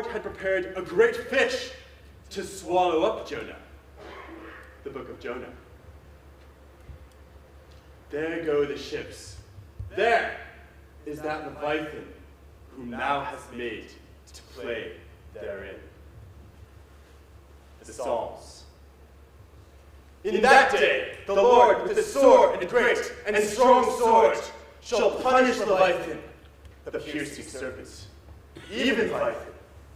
Lord had prepared a great fish to swallow up Jonah. The book of Jonah. There go the ships. There is that Leviathan whom thou hast made to play therein. The Psalms. In that day, the Lord with a sword and great and strong sword shall punish Leviathan, the piercing serpent, even Leviathan,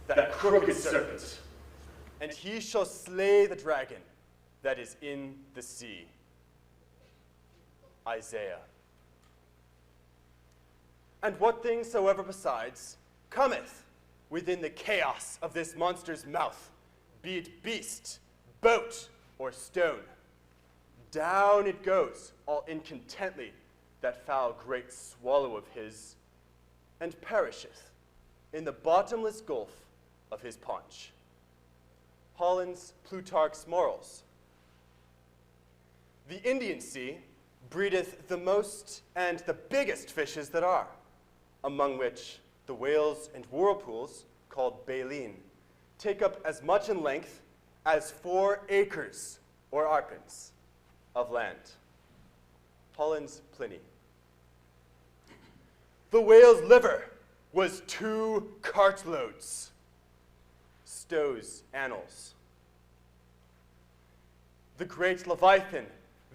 that crooked serpent. And he shall slay the dragon that is in the sea. Isaiah. And what things soever besides cometh within the chaos of this monster's mouth, be it beast, boat, or stone, down it goes all incontently, that foul great swallow of his, and perisheth in the bottomless gulf of his paunch. Holland's Plutarch's Morals. The Indian Sea breedeth the most and the biggest fishes that are, among which the whales and whirlpools, called baleen, take up as much in length as 4 acres, or arpents, of land. Holland's Pliny. The whale's liver was 2 cartloads. Stowe's Annals. The great Leviathan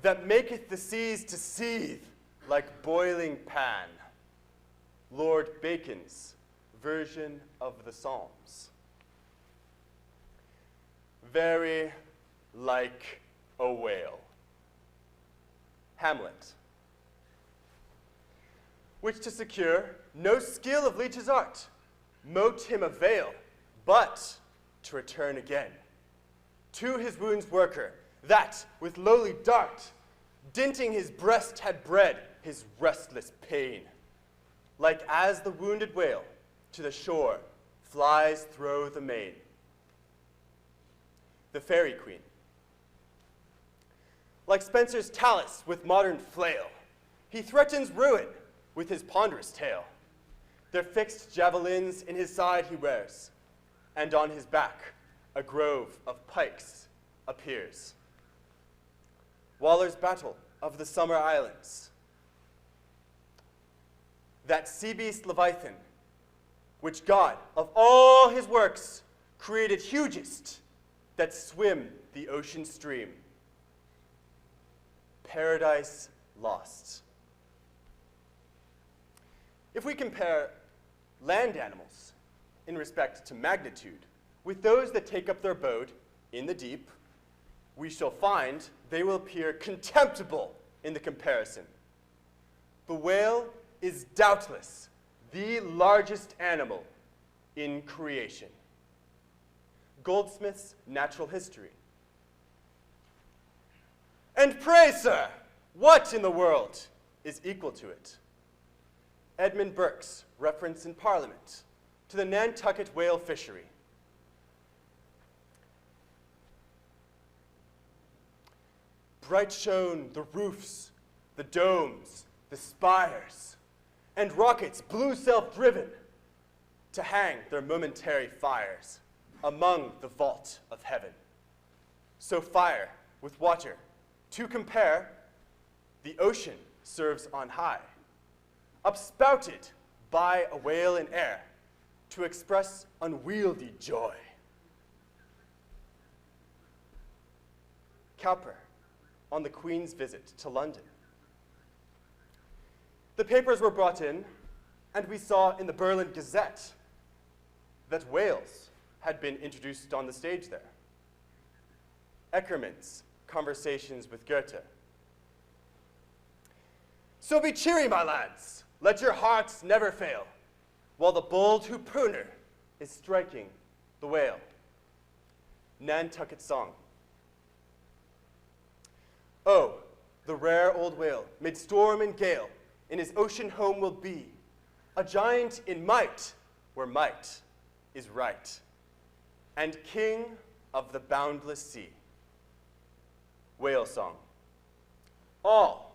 that maketh the seas to seethe like boiling pan. Lord Bacon's version of the Psalms. Very like a whale. Hamlet. Which to secure no skill of leech's art mote him avail, but to return again to his wound's worker, that with lowly dart, dinting his breast had bred his restless pain. Like as the wounded whale to the shore flies thro' the main. The Fairy Queen. Like Spenser's Talus with modern flail, he threatens ruin with his ponderous tail. Their fixed javelins in his side he wears, and on his back a grove of pikes appears. Waller's Battle of the Summer Islands. That sea beast Leviathan, which God of all his works created hugest, that swim the ocean stream. Paradise Lost. If we compare land animals in respect to magnitude with those that take up their abode in the deep, we shall find they will appear contemptible in the comparison. The whale is doubtless the largest animal in creation. Goldsmith's Natural History. And pray, sir, what in the world is equal to it? Edmund Burke's reference in Parliament to the Nantucket whale fishery. Bright shone the roofs, the domes, the spires, and rockets blue self-driven to hang their momentary fires among the vault of heaven. So fire with water, to compare, the ocean serves on high, upspouted by a whale in air, to express unwieldy joy. Cowper, on the Queen's visit to London. The papers were brought in, and we saw in the Berlin Gazette that Wales had been introduced on the stage there. Eckermann's Conversations with Goethe. So be cheery, my lads, let your hearts never fail, while the bold harpooner is striking the whale. Nantucket Song. Oh, the rare old whale, mid storm and gale, in his ocean home will be, a giant in might, where might is right, and king of the boundless sea. Whale Song. All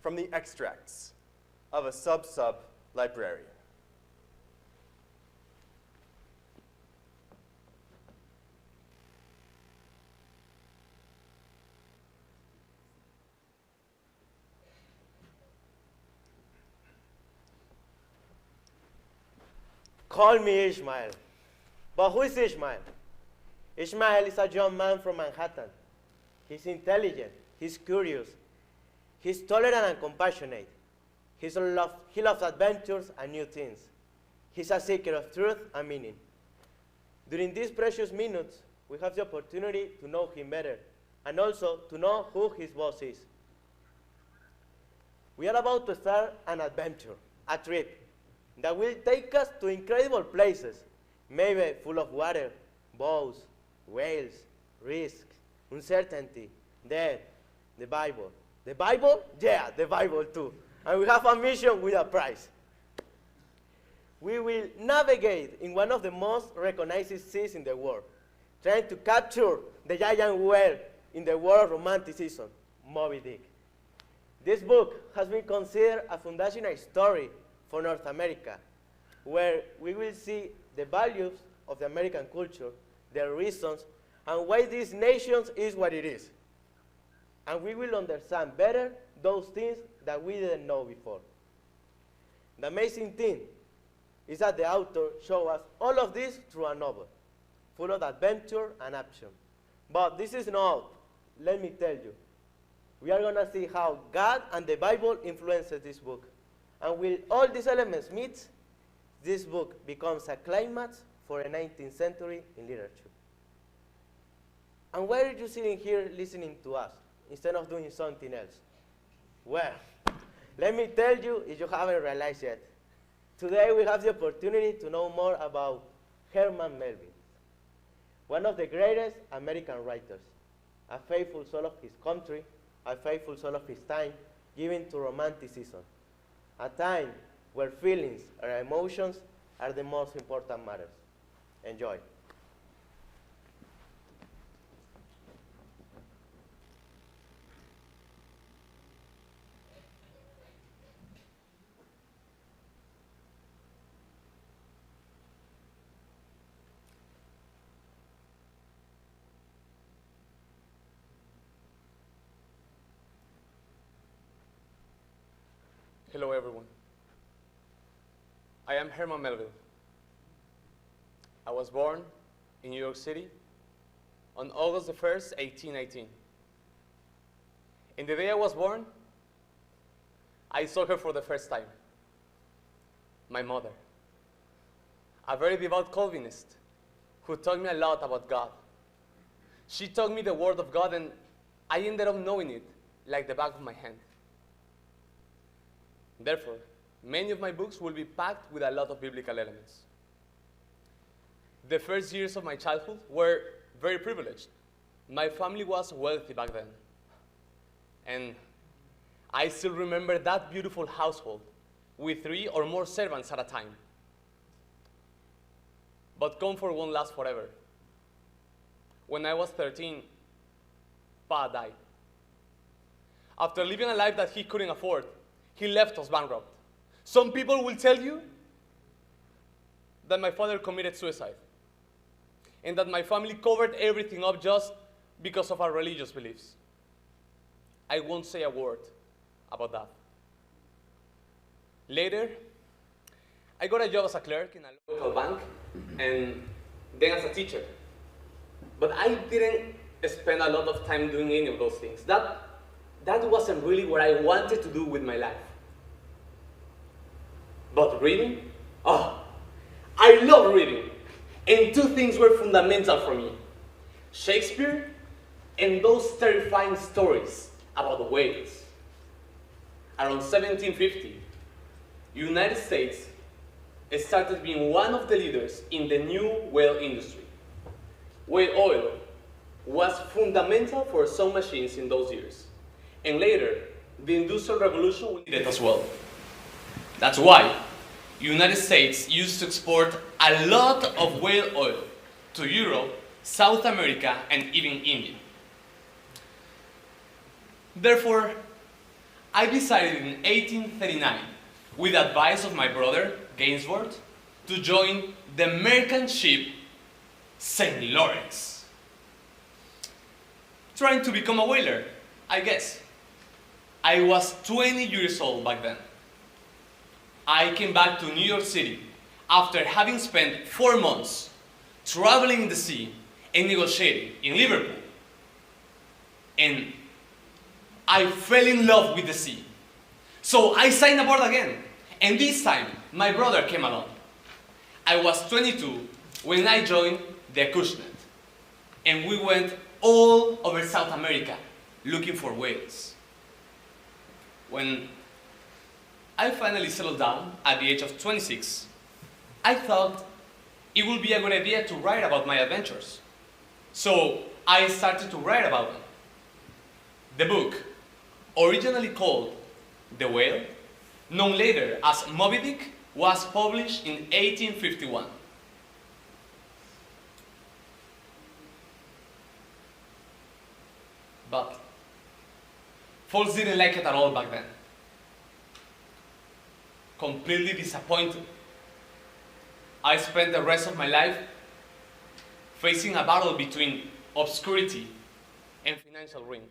from the extracts of a sub-librarian. Call me Ishmael. But who is Ishmael? Ishmael is a young man from Manhattan. He's intelligent, he's curious, he's tolerant and compassionate. He loves adventures and new things. He's a seeker of truth and meaning. During these precious minutes, we have the opportunity to know him better and also to know who his boss is. We are about to start an adventure, a trip that will take us to incredible places, maybe full of water, bows, whales, risk, uncertainty, death, the Bible. The Bible? Yeah, the Bible too. And we have a mission with a prize. We will navigate in one of the most recognized seas in the world, trying to capture the giant whale in the world of romanticism, Moby Dick. This book has been considered a foundational story for North America, where we will see the values of the American culture, their reasons, and why this nation is what it is. And we will understand better those things that we didn't know before. The amazing thing is that the author shows us all of this through a novel, full of adventure and action. But this is not all. Let me tell you. We are going to see how God and the Bible influences this book. And when all these elements meet, this book becomes a climax for the 19th century in literature. And why are you sitting here listening to us instead of doing something else? Well, let me tell you if you haven't realized yet. Today we have the opportunity to know more about Herman Melville, one of the greatest American writers, a faithful soul of his country, a faithful soul of his time, given to romanticism, a time where feelings or emotions are the most important matters. Enjoy. Hello, everyone. I am Herman Melville. I was born in New York City on August the 1st, 1818. In the day I was born, I saw her for the first time. My mother, a very devout Calvinist who taught me a lot about God. She taught me the Word of God, and I ended up knowing it like the back of my hand. Therefore, many of my books will be packed with a lot of biblical elements. The first years of my childhood were very privileged. My family was wealthy back then. And I still remember that beautiful household with 3 or more servants at a time. But comfort won't last forever. When I was 13, Pa died. After living a life that he couldn't afford, he left us bankrupt. Some people will tell you that my father committed suicide and that my family covered everything up just because of our religious beliefs. I won't say a word about that. Later, I got a job as a clerk in a local bank and then as a teacher. But I didn't spend a lot of time doing any of those things. That wasn't really what I wanted to do with my life. But reading? Oh, I love reading. And 2 things were fundamental for me: Shakespeare and those terrifying stories about the whales. Around 1750, United States started being one of the leaders in the new whale industry. Whale oil was fundamental for some machines in those years. And later, the Industrial Revolution will need it as well. That's why United States used to export a lot of whale oil to Europe, South America, and even India. Therefore, I decided in 1839, with the advice of my brother, Gainsborough, to join the merchant ship St. Lawrence. Trying to become a whaler, I guess. I was 20 years old back then. I came back to New York City after having spent 4 months traveling in the sea and negotiating in Liverpool. And I fell in love with the sea. So I signed aboard again. And this time, my brother came along. I was 22 when I joined the Cushnet. And we went all over South America looking for whales. When I finally settled down at the age of 26, I thought it would be a good idea to write about my adventures. So I started to write about them. The book, originally called The Whale, known later as Moby Dick, was published in 1851. But folks didn't like it at all back then. Completely disappointed. I spent the rest of my life facing a battle between obscurity and financial ruin.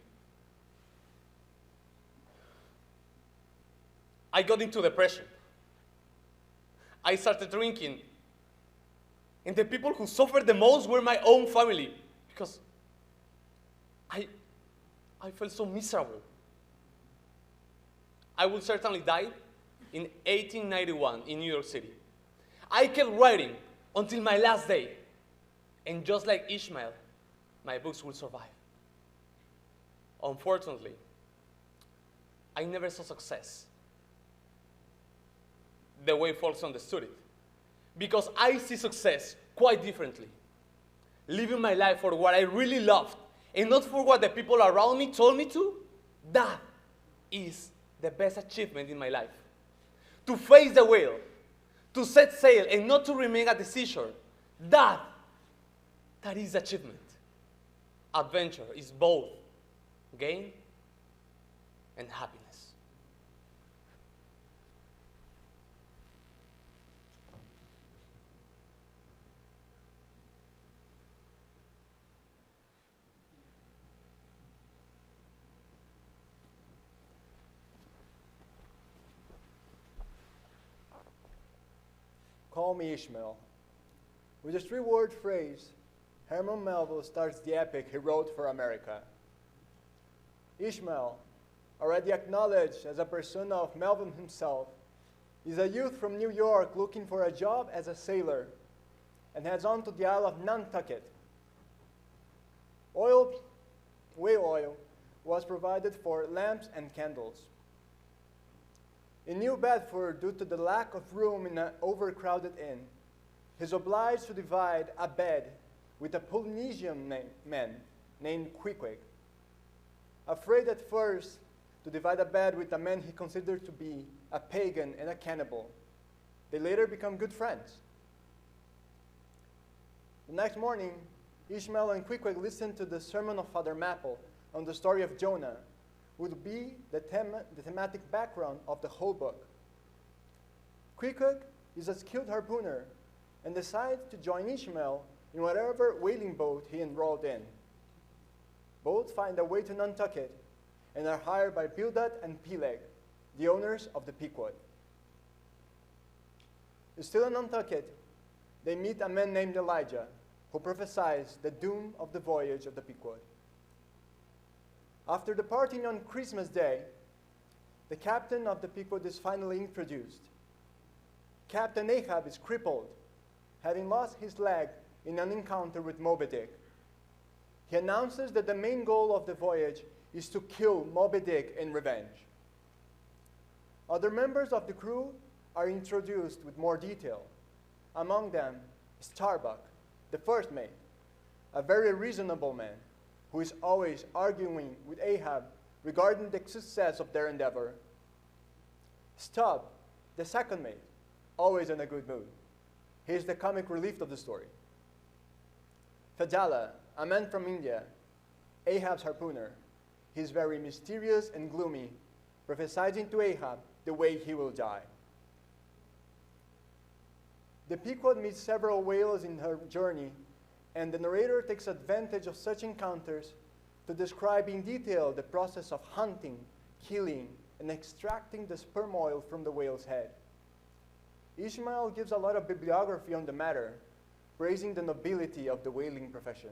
I got into depression. I started drinking. And the people who suffered the most were my own family, because I felt so miserable. I would certainly die in 1891 in New York City. I kept writing until my last day. And just like Ishmael, my books will survive. Unfortunately, I never saw success the way folks understood it. Because I see success quite differently. Living my life for what I really loved and not for what the people around me told me to, that is the best achievement in my life. To face the whale, to set sail and not to remain at the seashore, that is achievement. Adventure is both gain and happiness. Call me Ishmael. With this three-word phrase, Herman Melville starts the epic he wrote for America. Ishmael, already acknowledged as a persona of Melville himself, is a youth from New York looking for a job as a sailor and heads on to the Isle of Nantucket. Whale oil was provided for lamps and candles. In New Bedford, due to the lack of room in an overcrowded inn, he is obliged to divide a bed with a Polynesian man named Queequeg. Afraid at first to divide a bed with a man he considered to be a pagan and a cannibal, they later become good friends. The next morning, Ishmael and Queequeg listen to the sermon of Father Maple on the story of Jonah, would be the thematic background of the whole book. Queequeg is a skilled harpooner and decides to join Ishmael in whatever whaling boat he enrolled in. Both find a way to Nantucket and are hired by Bildad and Peleg, the owners of the Pequod. Still in Nantucket, they meet a man named Elijah, who prophesies the doom of the voyage of the Pequod. After departing on Christmas Day, the captain of the Pequod is finally introduced. Captain Ahab is crippled, having lost his leg in an encounter with Moby Dick. He announces that the main goal of the voyage is to kill Moby Dick in revenge. Other members of the crew are introduced with more detail. Among them, Starbuck, the first mate, a very reasonable man, who is always arguing with Ahab regarding the success of their endeavor. Stubb, the second mate, always in a good mood. He is the comic relief of the story. Fadala, a man from India, Ahab's harpooner. He is very mysterious and gloomy, prophesying to Ahab the way he will die. The Pequod meets several whales in her journey, and the narrator takes advantage of such encounters to describe in detail the process of hunting, killing, and extracting the sperm oil from the whale's head. Ishmael gives a lot of bibliography on the matter, praising the nobility of the whaling profession.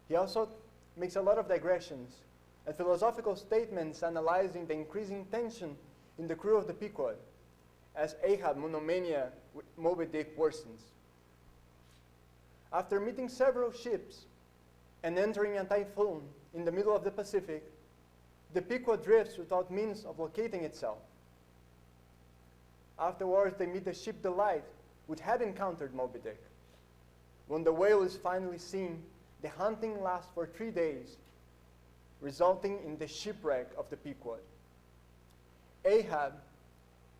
He also makes a lot of digressions and philosophical statements analyzing the increasing tension in the crew of the Pequod, as Ahab monomania with Moby Dick worsens. After meeting several ships and entering a typhoon in the middle of the Pacific, the Pequod drifts without means of locating itself. Afterwards, they meet the ship Delight, which had encountered Moby Dick. When the whale is finally seen, the hunting lasts for 3 days, resulting in the shipwreck of the Pequod. Ahab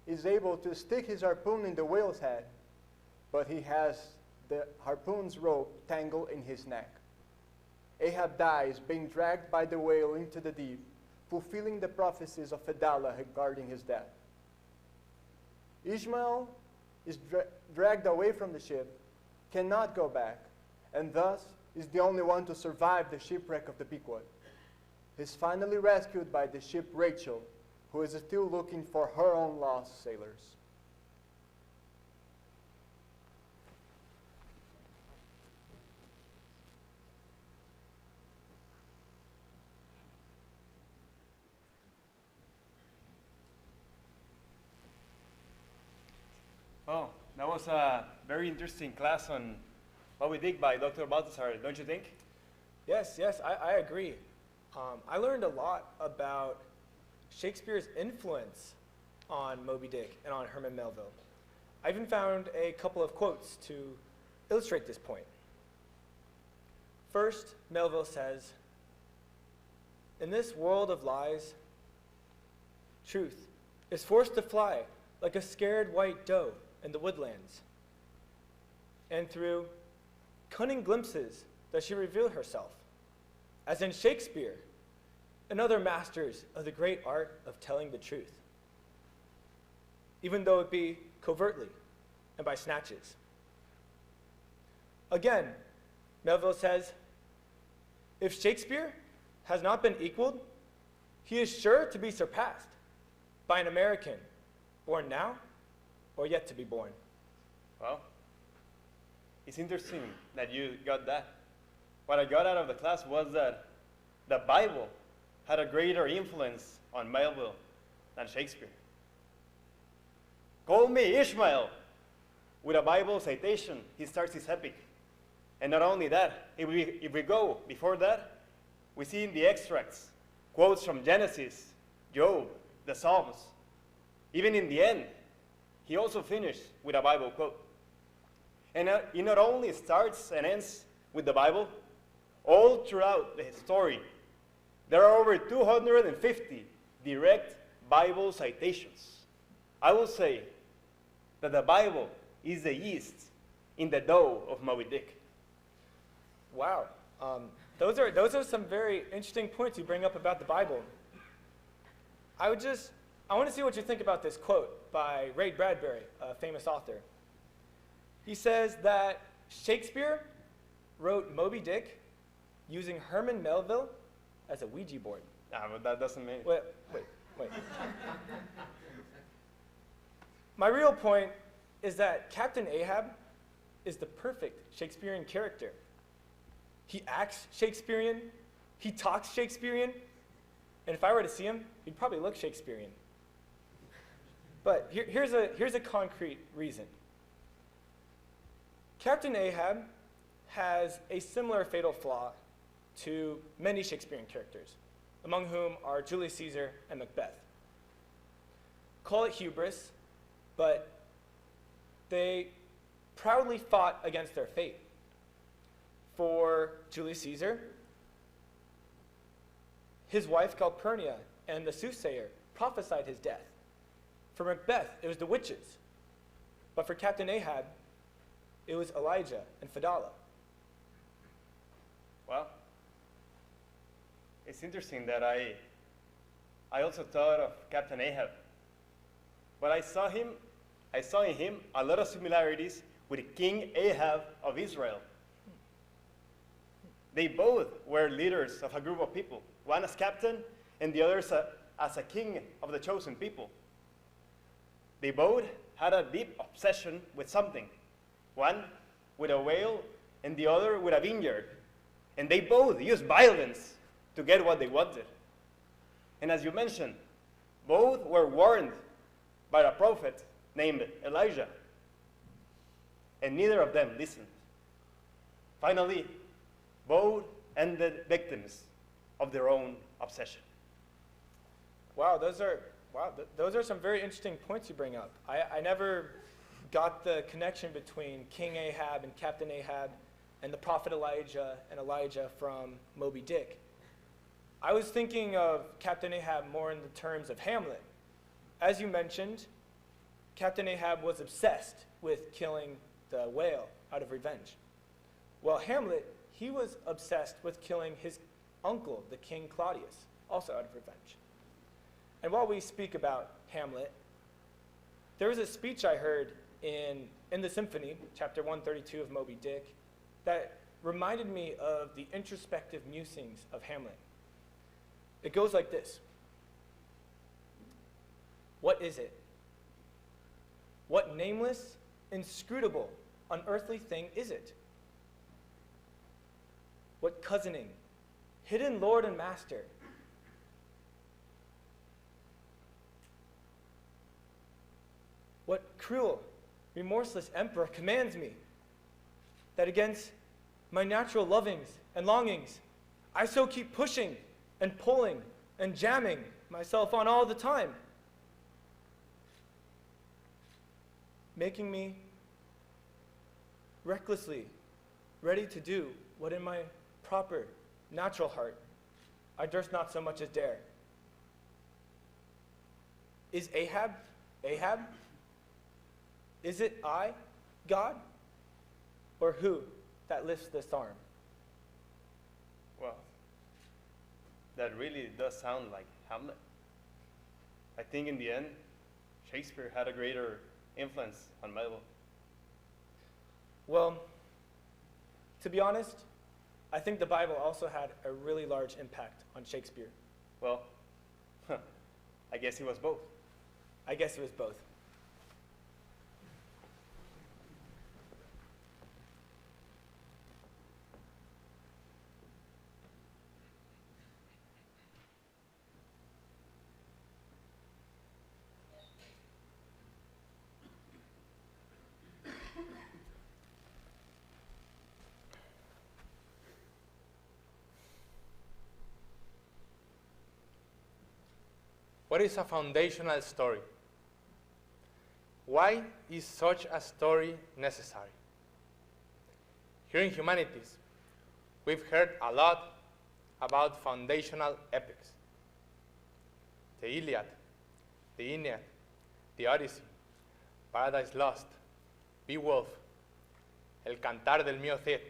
is able to stick his harpoon in the whale's head, but he has the harpoon's rope tangled in his neck. Ahab dies, being dragged by the whale into the deep, fulfilling the prophecies of Fedallah regarding his death. Ishmael is dragged away from the ship, cannot go back, and thus is the only one to survive the shipwreck of the Pequod. He is finally rescued by the ship Rachel, who is still looking for her own lost sailors. Oh, that was a very interesting class on Moby Dick by Dr. Balthazar, don't you think? Yes, I agree. I learned a lot about Shakespeare's influence on Moby Dick and on Herman Melville. I even found a couple of quotes to illustrate this point. First, Melville says, "In this world of lies, truth is forced to fly like a scared white doe in the woodlands. And through cunning glimpses does she reveal herself, as in Shakespeare and other masters of the great art of telling the truth, even though it be covertly and by snatches." Again, Melville says, "If Shakespeare has not been equaled, he is sure to be surpassed by an American born now or yet to be born." Well, it's interesting that you got that. What I got out of the class was that the Bible had a greater influence on Melville than Shakespeare. "Call me Ishmael." With a Bible citation, he starts his epic. And not only that, if we go before that, we see in the extracts quotes from Genesis, Job, the Psalms. Even in the end, he also finished with a Bible quote. And he not only starts and ends with the Bible, all throughout the story, there are over 250 direct Bible citations. I will say that the Bible is the yeast in the dough of Moby Dick. Wow. Those are some very interesting points you bring up about the Bible. I want to see what you think about this quote by Ray Bradbury, a famous author. He says that Shakespeare wrote Moby Dick using Herman Melville as a Ouija board. Nah, but that doesn't mean... Wait. My real point is that Captain Ahab is the perfect Shakespearean character. He acts Shakespearean, he talks Shakespearean, and if I were to see him, he'd probably look Shakespearean. But here's a concrete reason. Captain Ahab has a similar fatal flaw to many Shakespearean characters, among whom are Julius Caesar and Macbeth. Call it hubris, but they proudly fought against their fate. For Julius Caesar, his wife Calpurnia and the soothsayer prophesied his death. For Macbeth, it was the witches. But for Captain Ahab, it was Elijah and Fedallah. Well, it's interesting that I also thought of Captain Ahab. But I saw in him a lot of similarities with King Ahab of Israel. They both were leaders of a group of people, one as captain and the other as a king of the chosen people. They both had a deep obsession with something, one with a whale and the other with a vineyard. And they both used violence to get what they wanted. And as you mentioned, both were warned by a prophet named Elijah. And neither of them listened. Finally, both ended victims of their own obsession. Wow, those are some very interesting points you bring up. I never got the connection between King Ahab and Captain Ahab and the prophet Elijah and Elijah from Moby Dick. I was thinking of Captain Ahab more in the terms of Hamlet. As you mentioned, Captain Ahab was obsessed with killing the whale out of revenge. Well, Hamlet, he was obsessed with killing his uncle, the King Claudius, also out of revenge. And while we speak about Hamlet, there was a speech I heard in the symphony, chapter 132 of Moby Dick, that reminded me of the introspective musings of Hamlet. It goes like this. What is it? What nameless, inscrutable, unearthly thing is it? What cousining, hidden lord and master? What cruel, remorseless emperor commands me that against my natural lovings and longings, I so keep pushing and pulling and jamming myself on all the time, making me recklessly ready to do what in my proper, natural heart I durst not so much as dare. Is Ahab Ahab? Is it I, God, or who that lifts this arm? Well, that really does sound like Hamlet. I think in the end, Shakespeare had a greater influence on Melville. Well, to be honest, I think the Bible also had a really large impact on Shakespeare. Well, I guess he was both. I guess it was both. What is a foundational story? Why is such a story necessary? Here in Humanities, we've heard a lot about foundational epics. The Iliad, the Aeneid, the Odyssey, Paradise Lost, Beowulf, El Cantar del Mío Cid,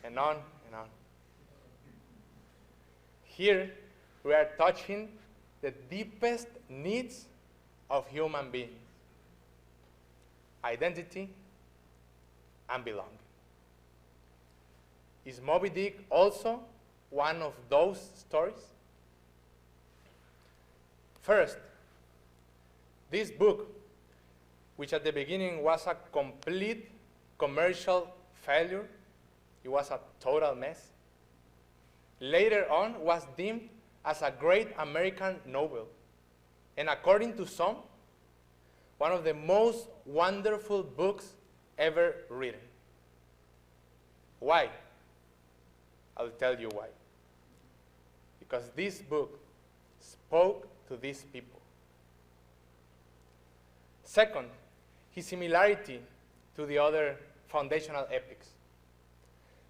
and on and on. Here, we are touching the deepest needs of human beings: identity and belonging. Is Moby Dick also one of those stories? First, this book, which at the beginning was a complete commercial failure, it was a total mess, later on was deemed as a great American novel, and according to some, one of the most wonderful books ever written. Why? I'll tell you why. Because this book spoke to these people. Second, his similarity to the other foundational epics.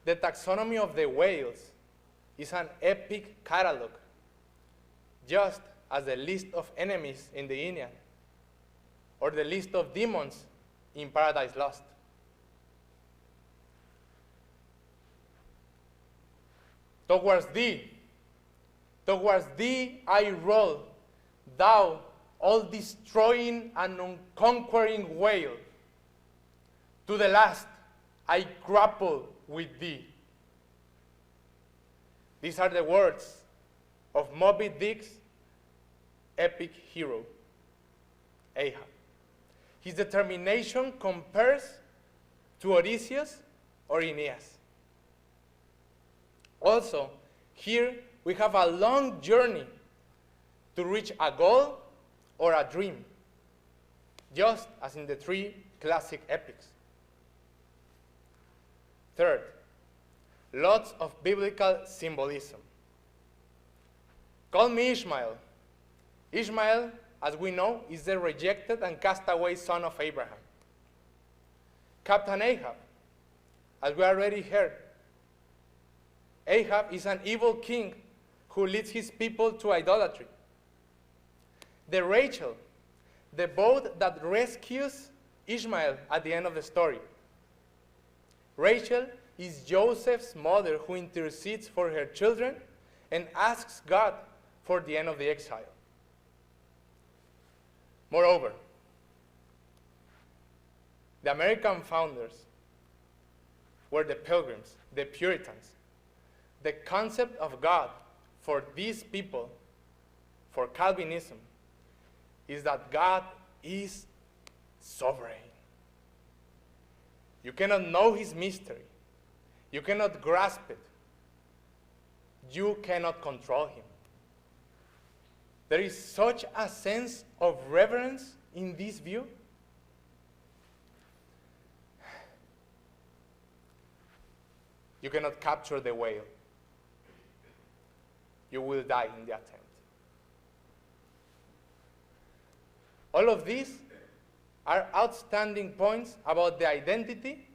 The taxonomy of the whales is an epic catalog, just as the list of enemies in the Aeneid, or the list of demons in Paradise Lost. Towards thee I roll, thou all-destroying and unconquering whale. To the last I grapple with thee. These are the words of Moby Dick's epic hero, Ahab. his determination compares to Odysseus or Aeneas. Also, here we have a long journey to reach a goal or a dream, just as in the three classic epics. Third, lots of biblical symbolism. Call me Ishmael. Ishmael, as we know, is the rejected and castaway son of Abraham. Captain Ahab, as we already heard, Ahab is an evil king who leads his people to idolatry. The Rachel, the boat that rescues Ishmael at the end of the story. Rachel is Joseph's mother who intercedes for her children and asks God for the end of the exile. Moreover, the American founders were the Pilgrims, the Puritans. The concept of God for these people, for Calvinism, is that God is sovereign. You cannot know his mystery. You cannot grasp it. You cannot control him. There is such a sense of reverence in this view. You cannot capture the whale. You will die in the attempt. All of these are outstanding points about the identity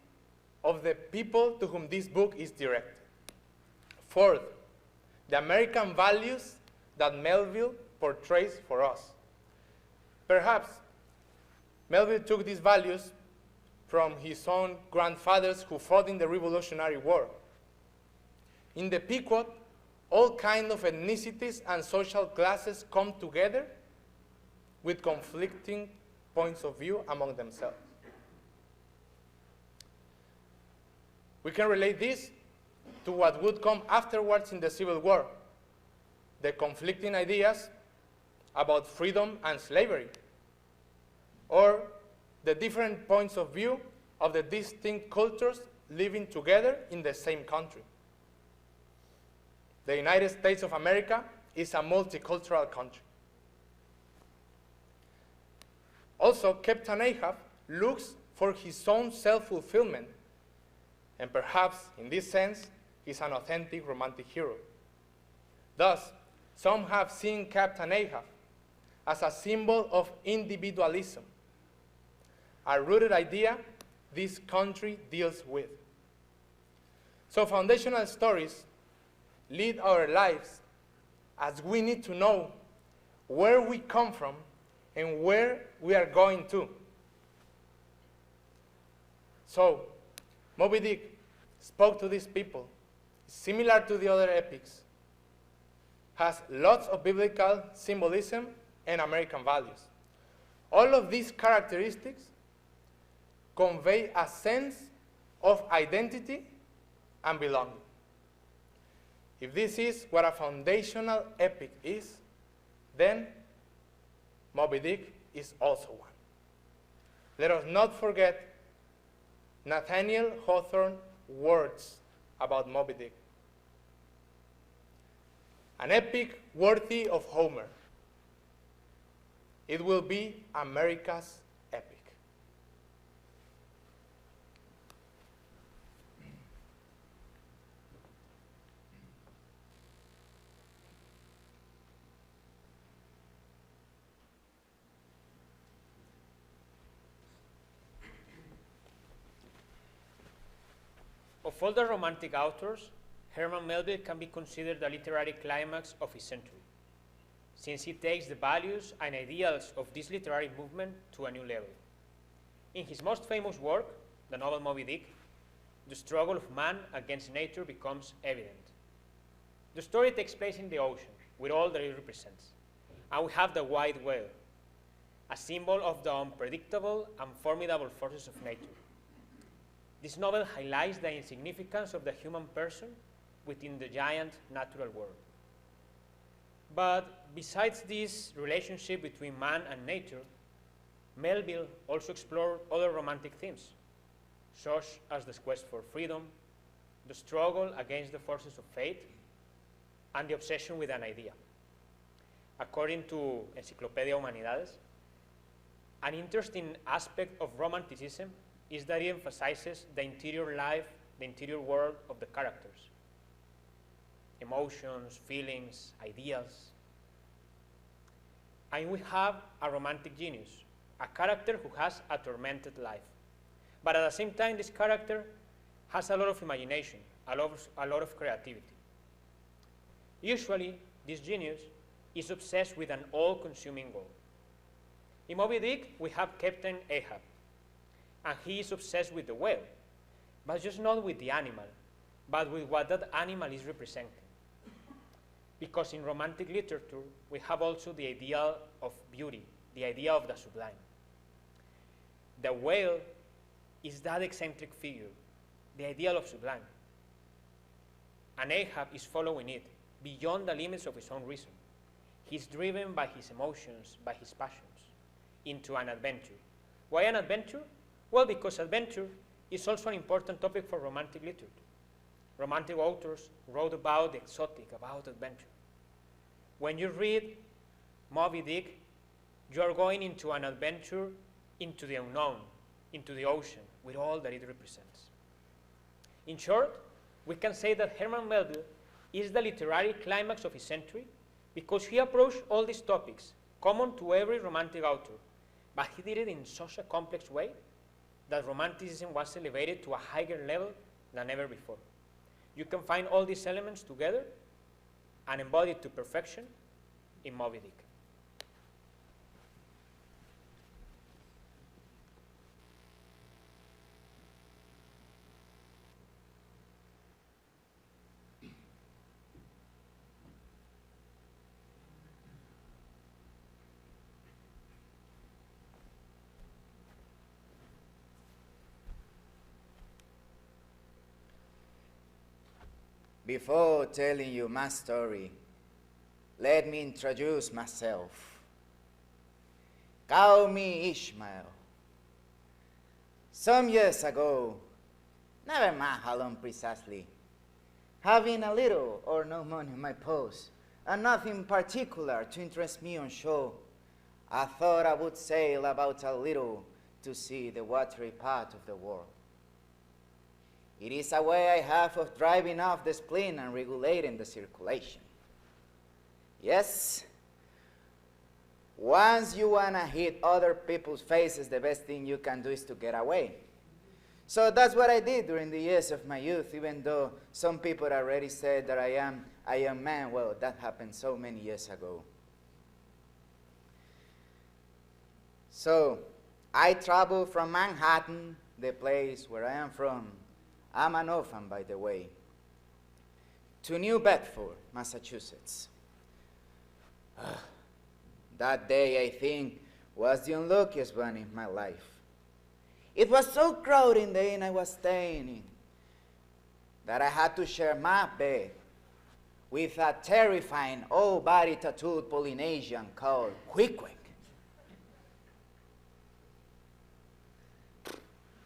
of the people to whom this book is directed. Fourth, the American values that Melville portrays for us. Perhaps Melville took these values from his own grandfathers who fought in the Revolutionary War. In the Pequot, all kinds of ethnicities and social classes come together with conflicting points of view among themselves. We can relate this to what would come afterwards in the Civil War, the conflicting ideas about freedom and slavery, or the different points of view of the distinct cultures living together in the same country. The United States of America is a multicultural country. Also, Captain Ahab looks for his own self-fulfillment, and perhaps, in this sense, he's an authentic romantic hero. Thus, some have seen Captain Ahab as a symbol of individualism, a rooted idea this country deals with. So foundational stories lead our lives as we need to know where we come from and where we are going to. So, Moby Dick spoke to these people, similar to the other epics, has lots of biblical symbolism and American values. All of these characteristics convey a sense of identity and belonging. If this is what a foundational epic is, then Moby Dick is also one. Let us not forget Nathaniel Hawthorne's words about Moby Dick. An epic worthy of Homer. It will be America's epic. Of all the romantic authors, Herman Melville can be considered the literary climax of his century, since he takes the values and ideals of this literary movement to a new level. In his most famous work, the novel Moby Dick, the struggle of man against nature becomes evident. The story takes place in the ocean, with all that it represents, and we have the white whale, a symbol of the unpredictable and formidable forces of nature. This novel highlights the insignificance of the human person within the giant natural world. But besides this relationship between man and nature, Melville also explored other romantic themes, such as the quest for freedom, the struggle against the forces of fate, and the obsession with an idea. According to Encyclopedia Humanidades, an interesting aspect of Romanticism is that it emphasizes the interior life, the interior world of the characters. Emotions, feelings, ideals. And we have a romantic genius, a character who has a tormented life. But at the same time, this character has a lot of imagination, a lot of creativity. Usually, this genius is obsessed with an all-consuming goal. In Moby Dick, we have Captain Ahab, and he is obsessed with the whale, but just not with the animal, but with what that animal is representing. Because in romantic literature, we have also the idea of beauty, the idea of the sublime. The whale is that eccentric figure, the ideal of sublime. And Ahab is following it beyond the limits of his own reason. He's driven by his emotions, by his passions, into an adventure. Why an adventure? Well, because adventure is also an important topic for romantic literature. Romantic authors wrote about the exotic, about adventure. When you read Moby Dick, you are going into an adventure into the unknown, into the ocean, with all that it represents. In short, we can say that Herman Melville is the literary climax of his century because he approached all these topics common to every romantic author, but he did it in such a complex way that romanticism was elevated to a higher level than ever before. You can find all these elements together and embodied to perfection in Moby Dick. Before telling you my story, let me introduce myself. Call me Ishmael. Some years ago, never mind how long precisely, having a little or no money in my purse, and nothing particular to interest me on shore, I thought I would sail about a little to see the watery part of the world. It is a way I have of driving off the spleen and regulating the circulation. Yes, once you want to hit other people's faces, the best thing you can do is to get away. So that's what I did during the years of my youth, even though some people already said that I am a young man. Well, that happened so many years ago. So I traveled from Manhattan, the place where I am from. I'm an orphan, by the way, to New Bedford, Massachusetts. That day, I think, was the unluckiest one in my life. It was so crowded in the inn I was staying in that I had to share my bed with a terrifying old-body tattooed Polynesian called Quick-Quick.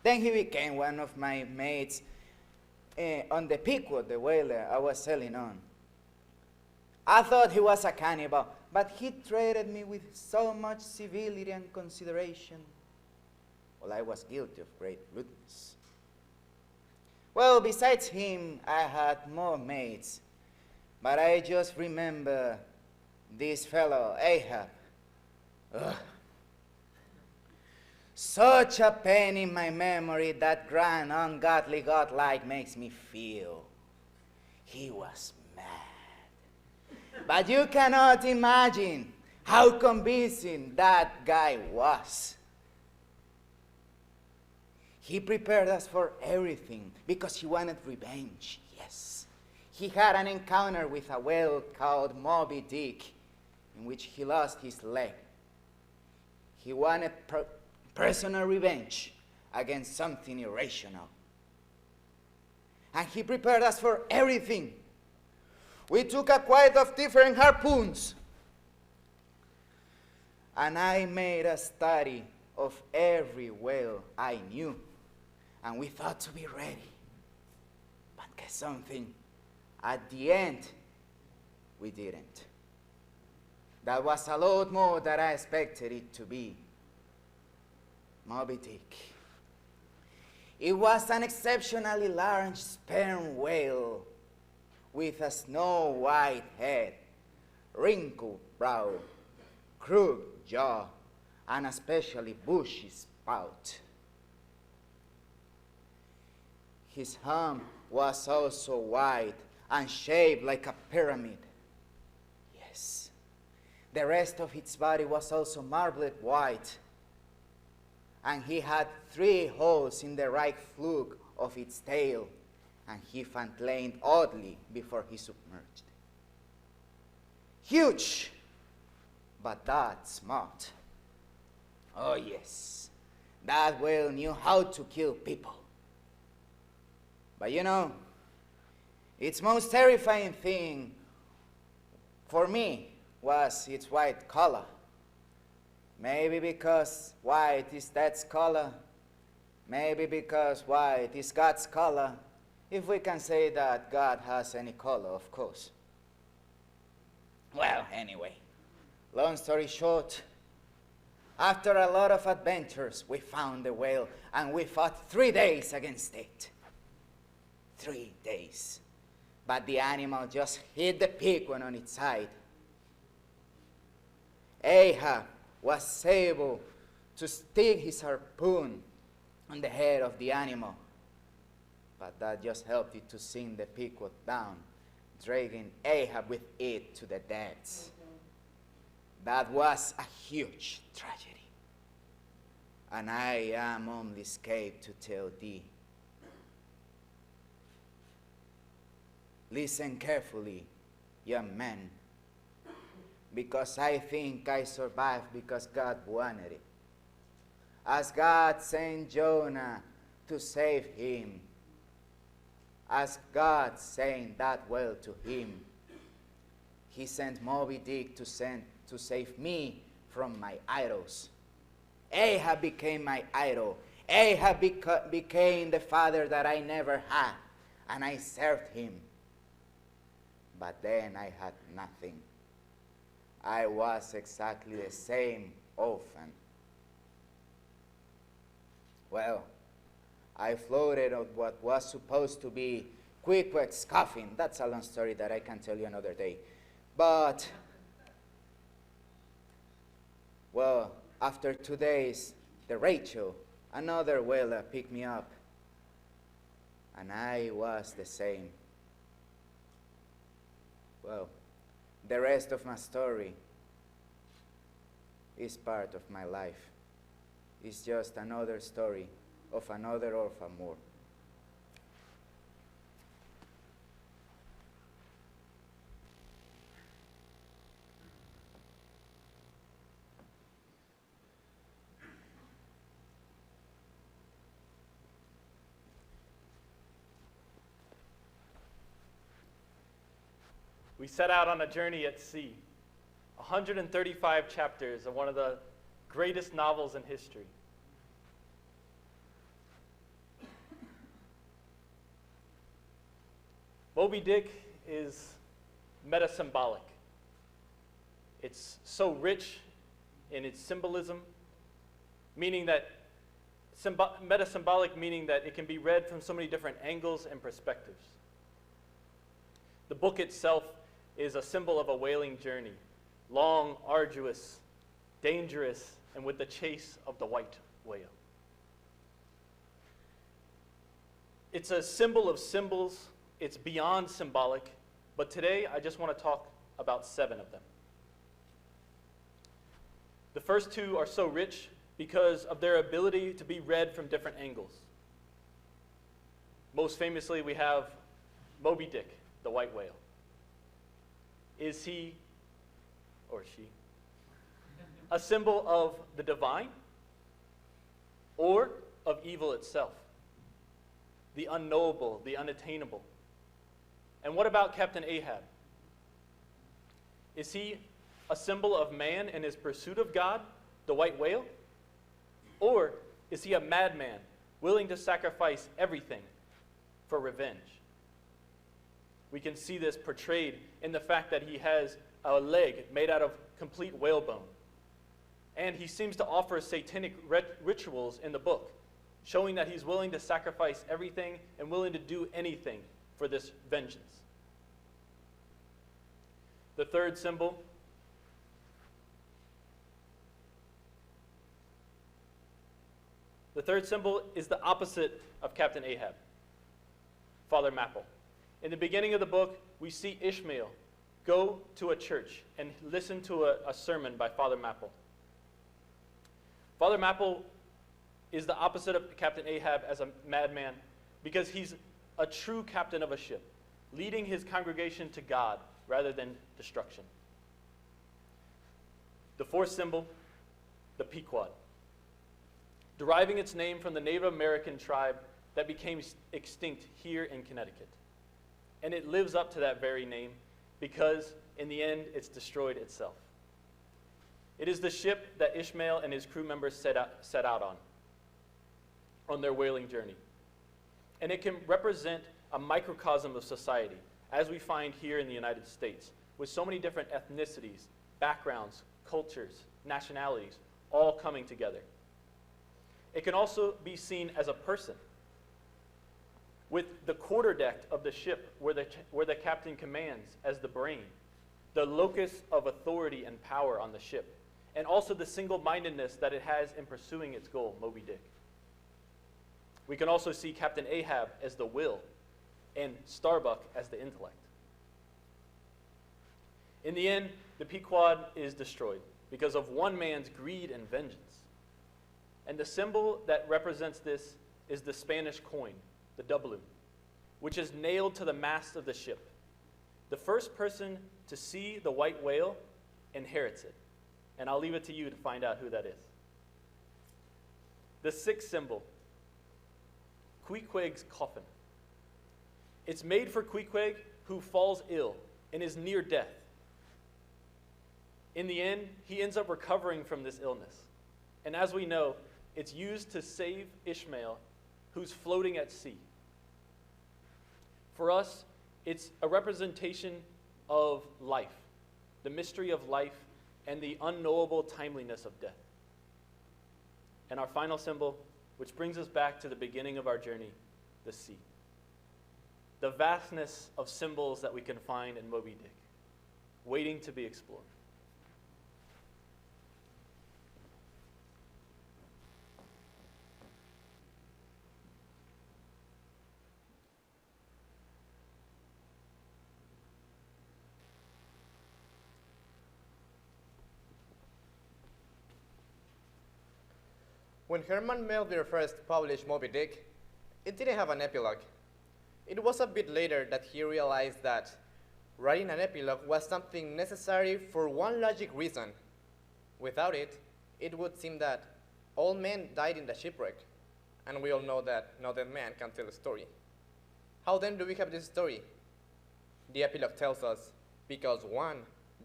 Then he became one of my mates on the Pequod, the whaler I was sailing on. I thought he was a cannibal, but he treated me with so much civility and consideration. Well, I was guilty of great rudeness. Well, besides him, I had more mates, but I just remember this fellow, Ahab. Ugh. Such a pain in my memory that grand, ungodly, godlike makes me feel. He was mad. But you cannot imagine how convincing that guy was. He prepared us for everything because he wanted revenge, yes. He had an encounter with a whale called Moby Dick in which he lost his leg. He wanted personal revenge against something irrational. And he prepared us for everything. We took a quite of different harpoons. And I made a study of every whale I knew, and we thought to be ready. But guess something? At the end, we didn't. That was a lot more than I expected it to be. Moby Dick. It was an exceptionally large sperm whale with a snow-white head, wrinkled brow, crooked jaw, and especially bushy spout. His hump was also wide and shaped like a pyramid. Yes, the rest of its body was also marbled white, and he had 3 holes in the right fluke of its tail, and he flatlined oddly before he submerged. Huge, but that smart. Oh yes, that whale knew how to kill people. But you know, its most terrifying thing for me was its white color. Maybe because white is Dad's color. Maybe because white is God's color. If we can say that God has any color, of course. Well, anyway, long story short, after a lot of adventures, we found the whale, and we fought 3 days against it. 3 days. But the animal just hit the penguin on its side. Ahab was able to stick his harpoon on the head of the animal, but that just helped it to sink the penguin down, dragging Ahab with it to the depths. That was a huge tragedy, and I am only escaped to tell thee. Listen carefully, young men, because I think I survived because God wanted it. As God sent Jonah to save him, as God sent that whale to him, he sent Moby Dick to save me from my idols. Ahab became my idol. Ahab became the father that I never had, and I served him. But then I had nothing. I was exactly the same orphan. Well, I floated on what was supposed to be Queequeg's coffin. That's a long story that I can tell you another day. But, well, after 2 days, the Rachel, another whaler, picked me up. And I was the same. Well, the rest of my story is part of my life. It's just another story of another orphan more. We set out on a journey at sea, 135 chapters of one of the greatest novels in history. Moby Dick is metasymbolic. It's so rich in its symbolism, meaning that metasymbolic meaning that it can be read from so many different angles and perspectives. The book itself is a symbol of a whaling journey, long, arduous, dangerous, and with the chase of the white whale. It's a symbol of symbols. It's beyond symbolic, but today I just want to talk about 7 of them. The first 2 are so rich because of their ability to be read from different angles. Most famously, we have Moby Dick, the white whale. Is he or she a symbol of the divine or of evil itself? The unknowable, the unattainable. And what about Captain Ahab? Is he a symbol of man in his pursuit of God, the white whale? Or is he a madman, willing to sacrifice everything for revenge? We can see this portrayed in the fact that he has a leg made out of complete whalebone. And he seems to offer satanic rituals in the book, showing that he's willing to sacrifice everything and willing to do anything for this vengeance. The third symbol is the opposite of Captain Ahab, Father Mapple. In the beginning of the book, we see Ishmael go to a church and listen to a sermon by Father Mapple. Father Mapple is the opposite of Captain Ahab as a madman because he's a true captain of a ship, leading his congregation to God rather than destruction. The fourth symbol, the Pequod, deriving its name from the Native American tribe that became extinct here in Connecticut. And it lives up to that very name because in the end it's destroyed itself. It is the ship that Ishmael and his crew members set out on their whaling journey. And it can represent a microcosm of society, as we find here in the United States, with so many different ethnicities, backgrounds, cultures, nationalities, all coming together. It can also be seen as a person, with the quarterdeck of the ship where the captain commands as the brain, the locus of authority and power on the ship, and also the single-mindedness that it has in pursuing its goal, Moby Dick. We can also see Captain Ahab as the will and Starbuck as the intellect. In the end, the Pequod is destroyed because of one man's greed and vengeance. And the symbol that represents this is the Spanish coin, the doubloon, which is nailed to the mast of the ship. The first person to see the white whale inherits it. And I'll leave it to you to find out who that is. The sixth symbol, Queequeg's coffin. It's made for Queequeg, who falls ill and is near death. In the end, he ends up recovering from this illness. And as we know, it's used to save Ishmael, who's floating at sea. For us, it's a representation of life, the mystery of life, and the unknowable timeliness of death. And our final symbol, which brings us back to the beginning of our journey, the sea. The vastness of symbols that we can find in Moby Dick, waiting to be explored. When Herman Melville first published Moby Dick, it didn't have an epilogue. It was a bit later that he realized that writing an epilogue was something necessary for one logic reason. Without it, it would seem that all men died in the shipwreck, and we all know that no dead man can tell a story. How then do we have this story? The epilogue tells us, because one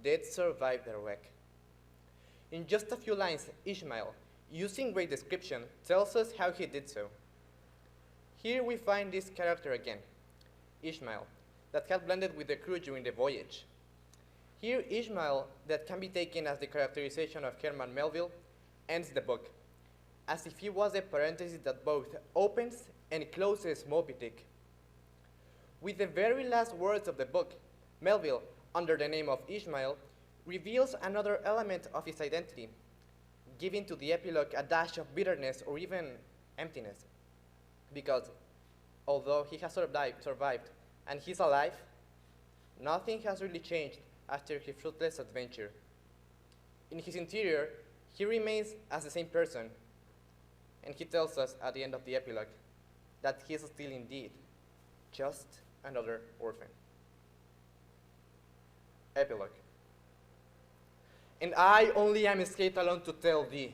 did survive the wreck. In just a few lines, Ishmael, using great description, tells us how he did so. Here we find this character again, Ishmael, that had blended with the crew during the voyage. Here, Ishmael, that can be taken as the characterization of Herman Melville, ends the book, as if he was a parenthesis that both opens and closes Moby Dick. With the very last words of the book, Melville, under the name of Ishmael, reveals another element of his identity, giving to the epilogue a dash of bitterness or even emptiness. Because although he has survived and he's alive, nothing has really changed after his fruitless adventure. In his interior, he remains as the same person, and he tells us at the end of the epilogue that he is still indeed just another orphan. Epilogue. And I only am escaped alone to tell thee.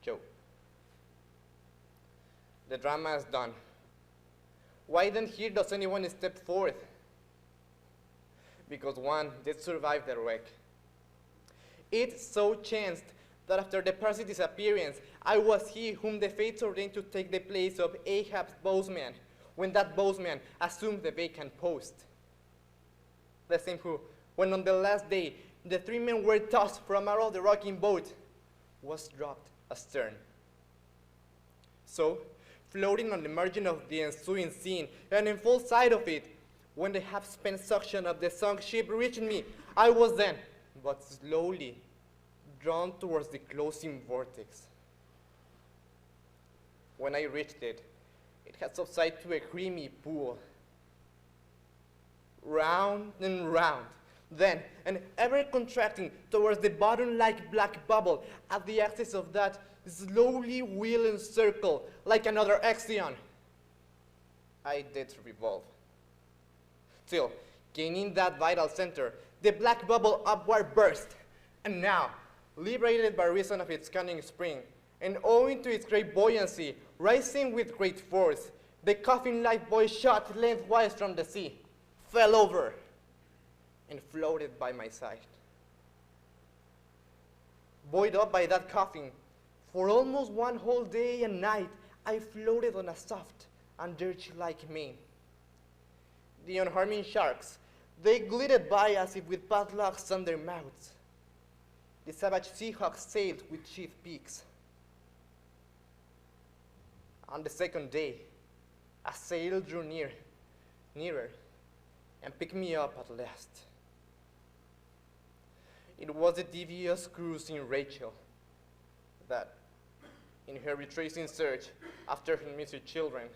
Joe. The drama is done. Why then here does anyone step forth? Because one did survive the wreck. It so chanced that after the Percy's disappearance, I was he whom the fates ordained to take the place of Ahab's bowsman, when that bowsman assumed the vacant post. The same who, when on the last day the 3 men were tossed from out of the rocking boat, was dropped astern. So, floating on the margin of the ensuing scene, and in full sight of it, when the half-spent suction of the sunk ship reached me, I was then, but slowly, drawn towards the closing vortex. When I reached it, it had subsided to a creamy pool, round and round, then, and ever contracting towards the bottom-like black bubble at the axis of that slowly wheeling circle like another Exion. I did revolve. Till, gaining that vital center, the black bubble upward burst, and now, liberated by reason of its cunning spring, and owing to its great buoyancy, rising with great force, the coffin lifebuoy shot lengthwise from the sea, fell over, and floated by my side. Buoyed up by that coffin, for almost one whole day and night, I floated on a soft and dirge-like mane. The unharming sharks, they glided by as if with padlocks on their mouths. The savage seahawks sailed with sheathed beaks. On the second day, a sail drew nearer, and picked me up at last. It was the devious cruising Rachel that, in her retracing search after her missing children,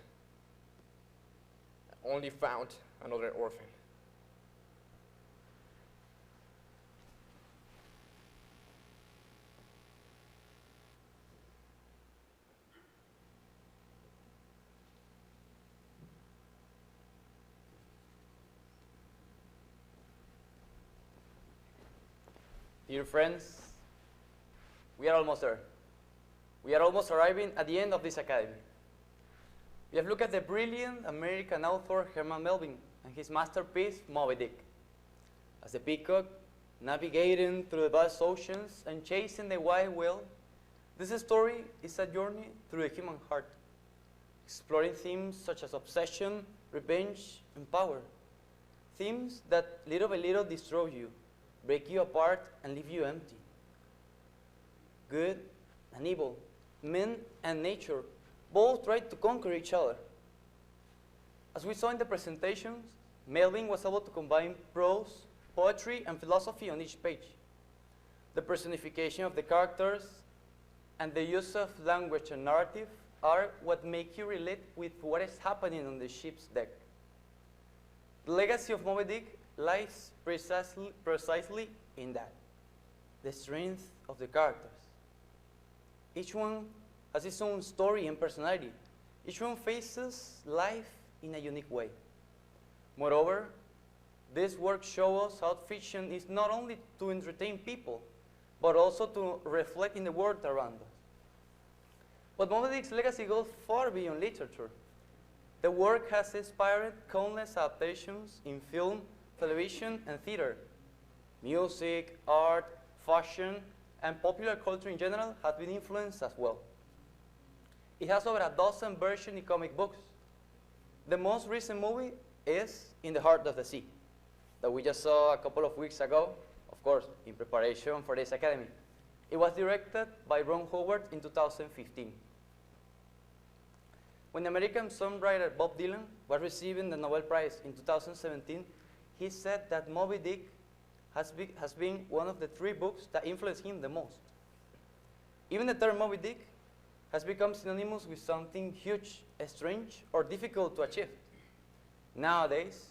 only found another orphan. Dear friends, we are almost there. We are almost arriving at the end of this academy. We have looked at the brilliant American author Herman Melville and his masterpiece, Moby Dick. As the peacock navigating through the vast oceans and chasing the white whale, this story is a journey through the human heart, exploring themes such as obsession, revenge, and power. Themes that little by little destroy you, break you apart, and leave you empty. Good and evil, men and nature, both tried to conquer each other. As we saw in the presentations, Melville was able to combine prose, poetry, and philosophy on each page. The personification of the characters and the use of language and narrative are what make you relate with what is happening on the ship's deck. The legacy of Moby Dick lies precisely in that, the strength of the characters. Each one has its own story and personality. Each one faces life in a unique way. Moreover, this work shows us how fiction is not only to entertain people, but also to reflect in the world around us. But Moby Dick's legacy goes far beyond literature. The work has inspired countless adaptations in film, television, and theater. Music, art, fashion, and popular culture in general have been influenced as well. It has over a dozen versions in comic books. The most recent movie is In the Heart of the Sea, that we just saw a couple of weeks ago, of course, in preparation for this academy. It was directed by Ron Howard in 2015. When American songwriter Bob Dylan was receiving the Nobel Prize in 2017, he said that Moby Dick has been one of the 3 books that influenced him the most. Even the term Moby Dick has become synonymous with something huge, strange, or difficult to achieve. Nowadays,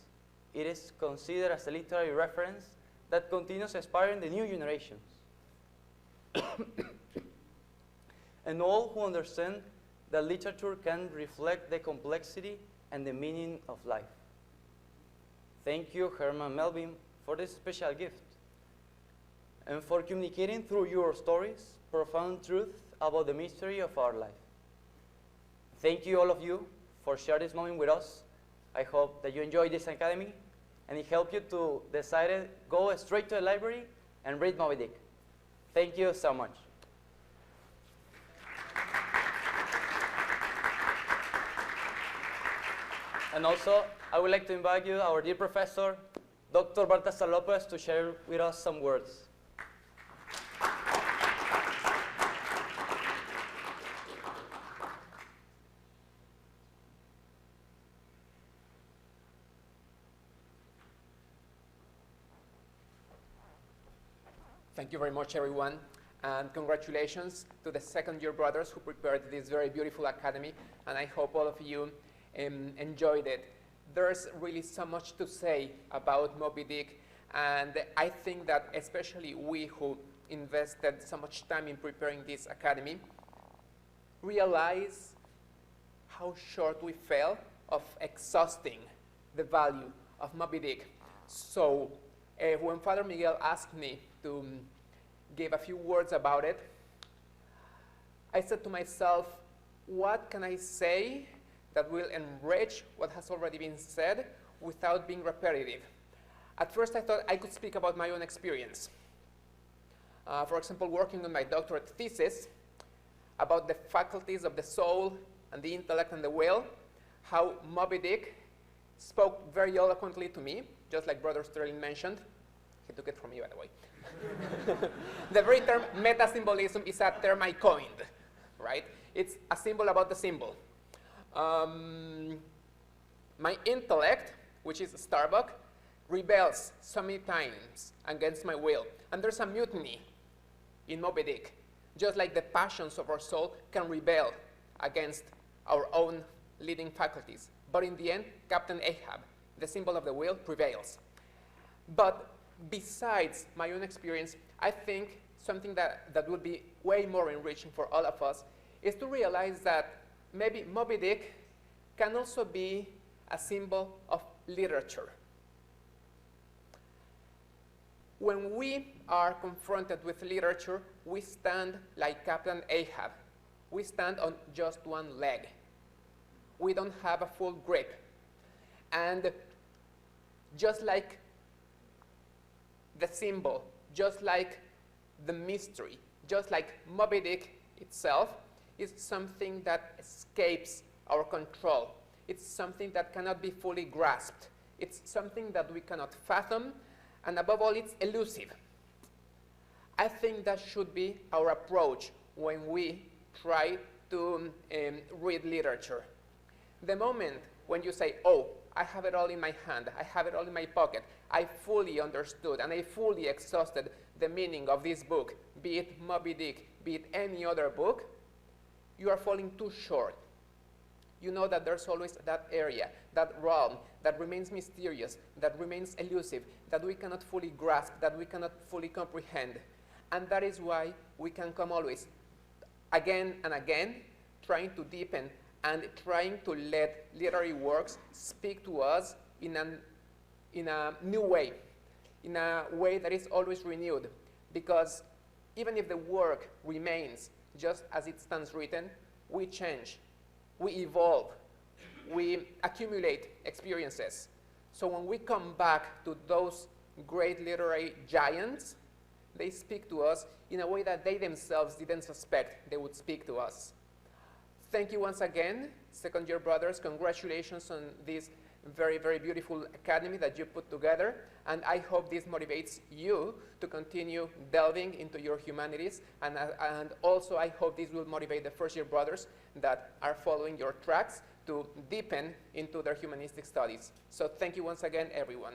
it is considered as a literary reference that continues inspiring the new generations. And all who understand that literature can reflect the complexity and the meaning of life. Thank you, Herman Melville, for this special gift, and for communicating through your stories profound truth about the mystery of our life. Thank you, all of you, for sharing this moment with us. I hope that you enjoyed this academy, and it helped you to decide to go straight to the library and read Moby Dick. Thank you so much. And also, I would like to invite you, our dear professor, Dr. Baltasar Lopez, to share with us some words. Thank you very much, everyone, and congratulations to the second-year brothers who prepared this very beautiful academy, and I hope all of you enjoyed it. There's really so much to say about Moby Dick, and I think that especially we who invested so much time in preparing this academy realize how short we fell of exhausting the value of Moby Dick. So when Father Miguel asked me to give a few words about it, I said to myself, what can I say that will enrich what has already been said without being repetitive? At first I thought I could speak about my own experience. For example, working on my doctorate thesis about the faculties of the soul and the intellect and the will, how Moby Dick spoke very eloquently to me, just like Brother Sterling mentioned. He took it from me, by the way. The very term meta-symbolism is a term I coined, right? It's a symbol about the symbol. My intellect, which is Starbuck, rebels so many times against my will. And there's a mutiny in Moby Dick, just like the passions of our soul can rebel against our own leading faculties. But in the end, Captain Ahab, the symbol of the will, prevails. But besides my own experience, I think something that would be way more enriching for all of us is to realize that maybe Moby Dick can also be a symbol of literature. When we are confronted with literature, we stand like Captain Ahab. We stand on just one leg. We don't have a full grip. And just like the symbol, just like the mystery, just like Moby Dick itself, is something that escapes our control. It's something that cannot be fully grasped. It's something that we cannot fathom, and above all, it's elusive. I think that should be our approach when we try to read literature. The moment when you say, oh, I have it all in my hand, I have it all in my pocket, I fully understood and I fully exhausted the meaning of this book, be it Moby Dick, be it any other book, you are falling too short. You know that there's always that area, that realm, that remains mysterious, that remains elusive, that we cannot fully grasp, that we cannot fully comprehend. And that is why we can come always, again and again, trying to deepen and trying to let literary works speak to us in a new way, in a way that is always renewed. Because even if the work remains just as it stands written, we change, we evolve, we accumulate experiences. So when we come back to those great literary giants, they speak to us in a way that they themselves didn't suspect they would speak to us. Thank you once again, second-year brothers. Congratulations on this very, very beautiful academy that you put together. And I hope this motivates you to continue delving into your humanities. And also, I hope this will motivate the first-year brothers that are following your tracks to deepen into their humanistic studies. So thank you once again, everyone.